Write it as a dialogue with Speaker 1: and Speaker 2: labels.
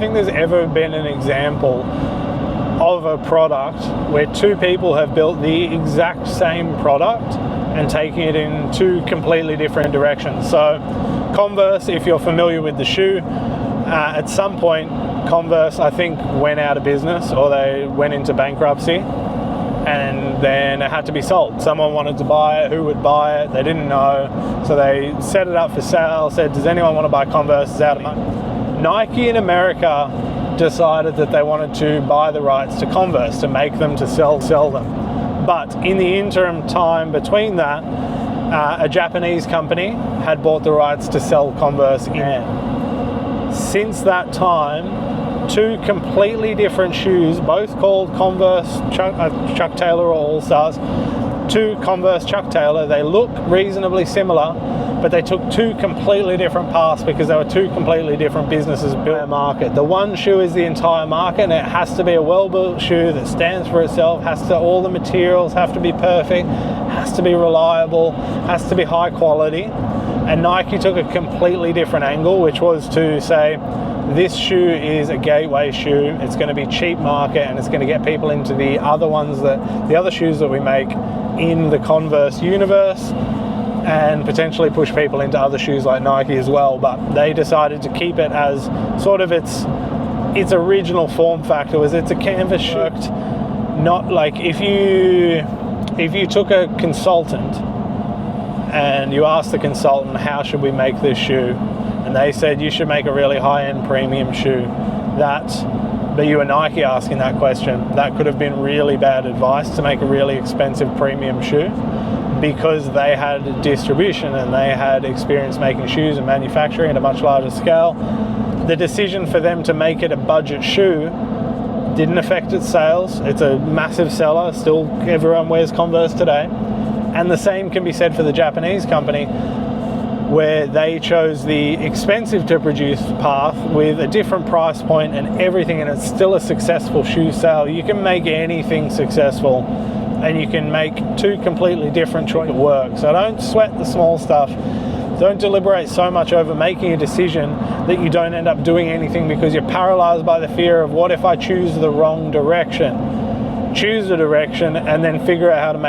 Speaker 1: I think there's ever been an example of a product where two people have built the exact same product and taking it in two completely different directions. So Converse, if you're familiar with the shoe, at some point Converse, I think, went out of business or they went into bankruptcy, and then it had to be sold. Someone wanted to buy it. Who would buy it? They didn't know, so they set it up for sale, said, does anyone want to buy Converse? It's out of money. Nike in America decided that they wanted to buy the rights to Converse, to make them, to sell them. But in the interim time between that, a Japanese company had bought the rights to sell Converse in. Since that time, two completely different shoes, both called Converse Chuck Taylor or All Stars, two Converse Chuck Taylor. They look reasonably similar, but they took two completely different paths because they were two completely different businesses built a market. The one shoe is the entire market, and it has to be a well-built shoe that stands for itself, all the materials have to be perfect, has to be reliable, has to be high quality. And Nike took a completely different angle, which was to say, this shoe is a gateway shoe. It's going to be cheap market, and it's going to get people into the other shoes that we make in the Converse universe, and potentially push people into other shoes like Nike as well. But they decided to keep it as sort of its original form factor. Was it's a canvas shoe. Not like if you took a consultant and you asked the consultant, how should we make this shoe? And they said, you should make a really high-end premium shoe. But you were Nike asking that question. That could have been really bad advice, to make a really expensive premium shoe, because they had distribution and they had experience making shoes and manufacturing at a much larger scale. The decision for them to make it a budget shoe didn't affect its sales. It's a massive seller. Still, everyone wears Converse today. And the same can be said for the Japanese company, where they chose the expensive to produce path with a different price point and everything, and it's still a successful shoe sale. You can make anything successful, and you can make two completely different choices work. So don't sweat the small stuff. Don't deliberate so much over making a decision that you don't end up doing anything because you're paralyzed by the fear of, what if I choose the wrong direction? Choose the direction and then figure out how to make